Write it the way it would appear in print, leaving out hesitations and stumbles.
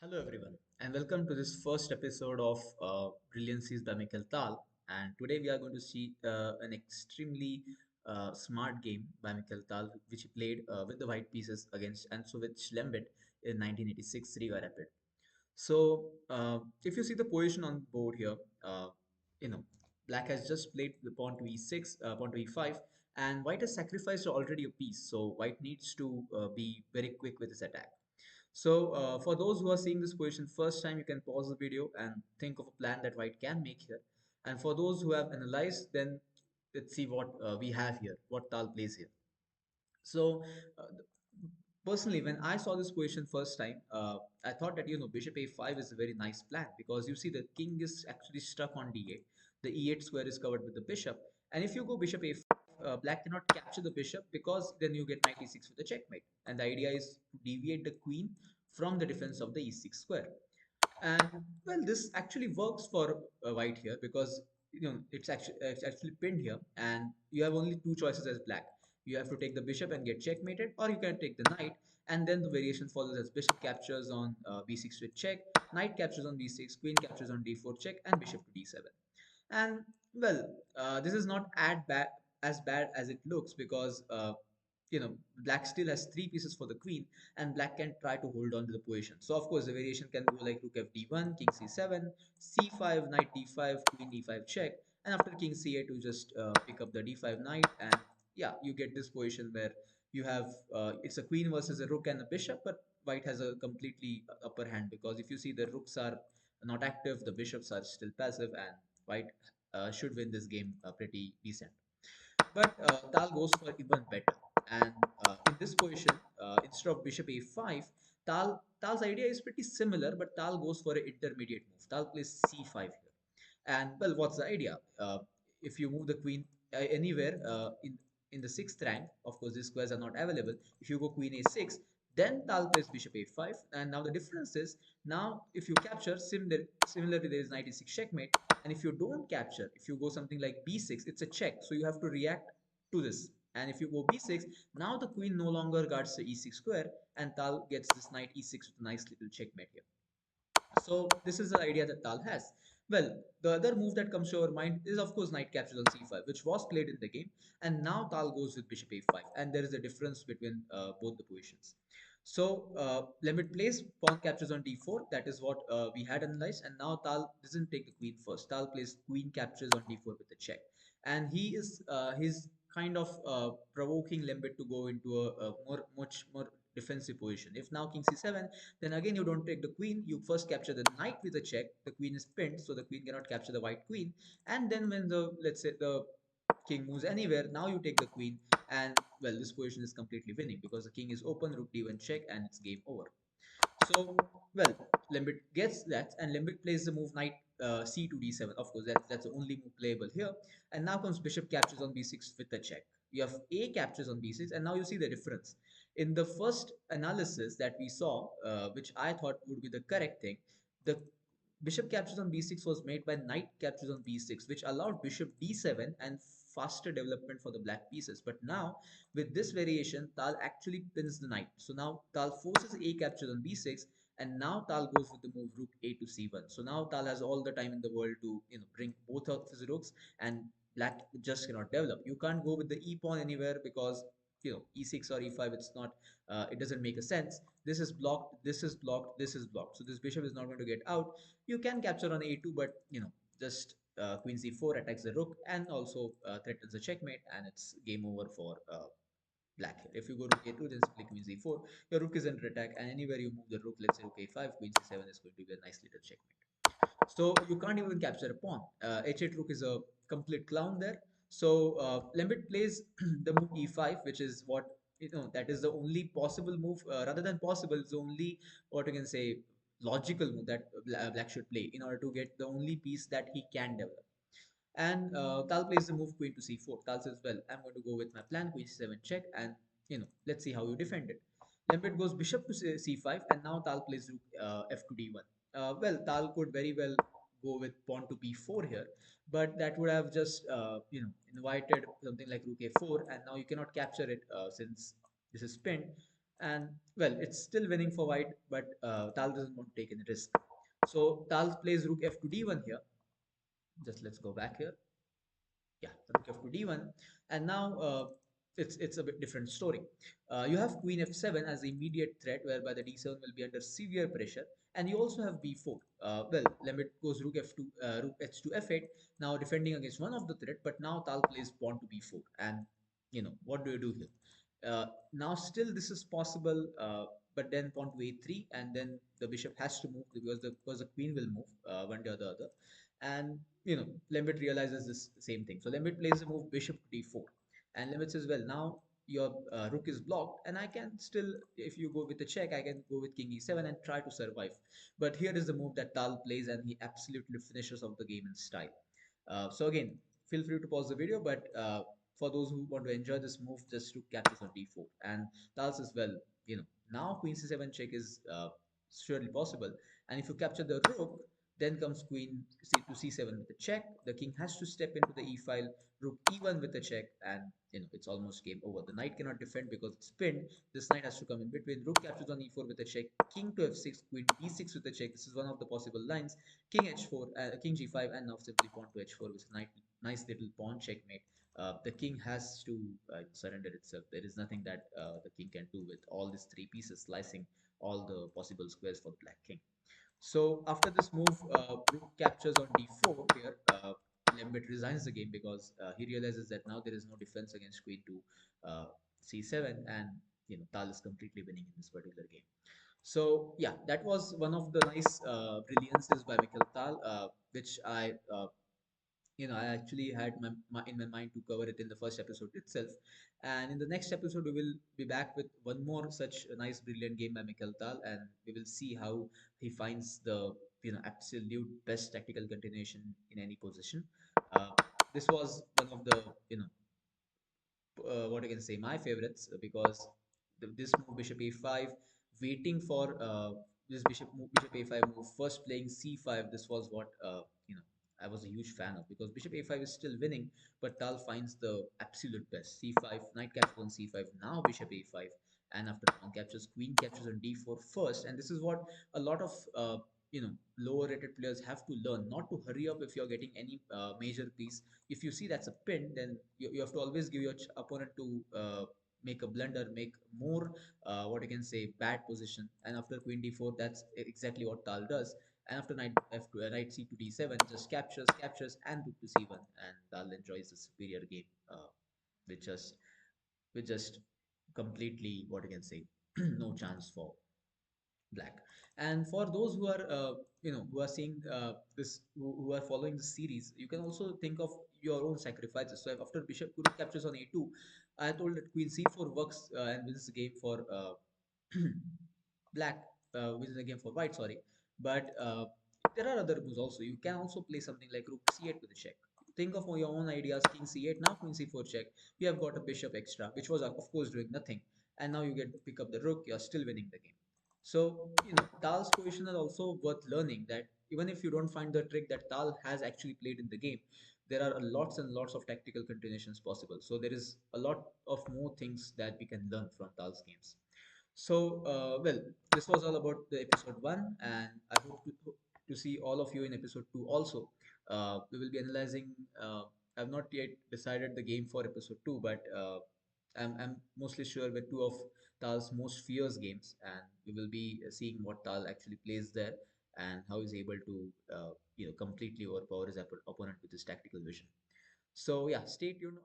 Hello everyone, and welcome to this first episode of Brilliancies by Mikhail. And today we are going to see an extremely smart game by Mikhail, which he played with the white pieces against Ansovich Lembit in 1986 Riga Rapid. If you see the position on board here, uh, you know, black has just played the pawn to e6, pawn to e5, and white has sacrificed already a piece. So white needs to be very quick with his attack. For those who are seeing this position first time, you can pause the video and think of a plan that white can make here. And for those who have analyzed, then let's see what we have here, what Tal plays here. So, uh, Personally, when I saw this position first time, I thought that bishop a5 is a very nice plan because you see the king is actually stuck on d8. The e8 square is covered with the bishop, and if you go bishop a5, black cannot capture the bishop because then you get knight e6 with a checkmate. And the idea is to deviate the queen from the defense of the e6 square. And well, this actually works for white here because it's actually pinned here, and you have only two choices as black. You have to take the bishop and get checkmated, or you can take the knight, and then the variation follows as bishop captures on b6 with check, knight captures on b6, queen captures on d4 check, and bishop to d7. And well, this is not as bad as it looks because black still has three pieces for the queen, and black can try to hold on to the position. So of course the variation can go like rook fd1, king c7, c5, knight d5, queen e5 check, and after king c8 you just pick up the d5 knight, and yeah, you get this position where you have it's a queen versus a rook and a bishop, but white has a completely upper hand because if you see the rooks are not active, the bishops are still passive, and white should win this game pretty decent. But Tal goes for even better. And in this position, instead of bishop a5, Tal's idea is pretty similar, but Tal goes for an intermediate move. Tal plays c5 here. And well, what's the idea? If you move the queen anywhere in the sixth rank, of course, these squares are not available. If you go queen a6, then Tal plays bishop a5. And now the difference is now if you capture, similarly, there is knight e6 checkmate. And if you don't capture, if you go something like b6, it's a check. So you have to react to this. And if you go b6, now the queen no longer guards the e6 square, and Tal gets this knight e6 with a nice little checkmate here. So this is the idea that Tal has. Well, the other move that comes to our mind is of course knight captures on c5, which was played in the game, and now Tal goes with bishop a5, and there is a difference between both the positions. So Lemit plays pawn captures on d4. That is what we had analyzed, and now Tal doesn't take the queen first. Tal plays queen captures on d4 with a check, and he's kind of provoking Lembit to go into a much more defensive position. If now king c7, then again you don't take the queen. You first capture the knight with a check. The queen is pinned, so the queen cannot capture the white queen. And then when the let's say the king moves anywhere, now you take the queen, and well, this position is completely winning because the king is open, rook d1 check, and it's game over. So, well, Lembit gets that, and Lembit plays the move knight c to d7. Of course, that's the only move playable here. And now comes bishop captures on b6 with a check. You have a captures on b6, and now you see the difference. In the first analysis that we saw, which I thought would be the correct thing, the bishop captures on b6 was made by knight captures on b6, which allowed bishop d7 and faster development for the black pieces. But now, with this variation, Tal actually pins the knight. So now Tal forces a captures on b6, and now Tal goes with the move rook a to c1. So now Tal has all the time in the world to bring both of his rooks, and black just cannot develop. You can't go with the e pawn anywhere because e6 or e5, it's not it doesn't make a sense. This is blocked, this is blocked, this is blocked, so this bishop is not going to get out. You can capture on a2, but just queen c4 attacks the rook and also threatens a checkmate, and it's game over for black here. If you go rook a2, then simply queen c4, your rook is under attack, and anywhere you move the rook, let's say rook a5, queen c7 is going to be a nice little checkmate. So you can't even capture a pawn. H8 rook is a complete clown there. So Lembit plays the move e5, which is what that is the only possible move. Rather than possible, it's only what you can say logical move that black should play in order to get the only piece that he can develop. And Tal plays the move queen to c4. Tal says, well, I'm going to go with my plan, queen c7 check, and let's see how you defend it. Lembit goes bishop to c5, and now Tal plays rook f to d1. Well, Tal could very well go with pawn to b4 here, but that would have just invited something like rook a4, and now you cannot capture it since this is pinned. And well, it's still winning for white, but Tal doesn't want to take any risk. So Tal plays rook f to d1 here. Just let's go back here. Yeah, rook f to d1, and now it's a bit different story. You have queen f7 as the immediate threat, whereby the d7 will be under severe pressure, and you also have b4. Well, Lambert goes rook f2, rook h to f8, now defending against one of the threat, but now Tal plays pawn to b4, and what do you do here? Now still this is possible, but then pawn to a3, and then the bishop has to move because the queen will move one day or the other. And Lembit realizes this same thing. So Lembit plays the move bishop to d4, and Lembit says, well, now your rook is blocked, and I can still, if you go with the check, I can go with king e7 and try to survive. But here is the move that Tal plays, and he absolutely finishes off the game in style. So again, feel free to pause the video, but for those who want to enjoy this move, just rook captures on d4. And Tal says, well, now queen c7 check is surely possible. And if you capture the rook, then comes queen to c7 with a check. The king has to step into the e file, rook e1 with a check, and it's almost game over. The knight cannot defend because it's pinned. This knight has to come in between. Rook captures on e4 with a check, king to f6, queen d6 with a check. This is one of the possible lines. King h4, king g5, and now simply pawn to h4 with a nice little pawn checkmate. The king has to surrender itself. There is nothing that the king can do with all these three pieces slicing all the possible squares for the black king. So after this move, rook captures on d4 here. Lembit resigns the game because he realizes that now there is no defense against queen to c7, and Tal is completely winning in this particular game. So yeah, that was one of the nice brilliances by Mikhail Tal, which I actually had in my mind to cover it in the first episode itself. And in the next episode, we will be back with one more such a nice, brilliant game by Mikhail Tal, and we will see how he finds the absolute best tactical continuation in any position. Uh, this was one of the what I can say, my favorites, because this move bishop a5, waiting for this bishop a5 move, first playing c5. This was what I was a huge fan of, because bishop a5 is still winning, but Tal finds the absolute best. c5, knight captures on c5, now bishop a5, and after pawn captures, queen captures on d4 first. And this is what a lot of lower rated players have to learn, not to hurry up if you're getting any major piece. If you see that's a pin, then you have to always give your opponent to make a blunder, make more what you can say, bad position. And after queen d4, that's exactly what Tal does. And after knight f2, knight c to d7, just captures, and rook to c1, and Tal enjoys the superior game with just completely, what you can say, no chance for black. And for those who are who are seeing this, who are following the series, you can also think of your own sacrifices. So after bishop rook captures on a2, I told that queen c4 works and wins the game for black, wins the game for white, sorry. But there are other moves also. You can also play something like rook c8 with a check. Think of your own ideas. King c8, now queen c4 check. You have got a bishop extra, which was of course doing nothing, and now you get to pick up the rook. You're still winning the game. So, Tal's position is also worth learning, that even if you don't find the trick that Tal has actually played in the game, there are lots and lots of tactical continuations possible. So there is a lot of more things that we can learn from Tal's games. So, well, this was all about the episode one, and I hope to see all of you in episode two also. We will be analyzing. I've not yet decided the game for episode two, but I'm mostly sure with two of Tal's most fierce games, and we will be seeing what Tal actually plays there, and how he's able to completely overpower his opponent with his tactical vision. So yeah, stay tuned.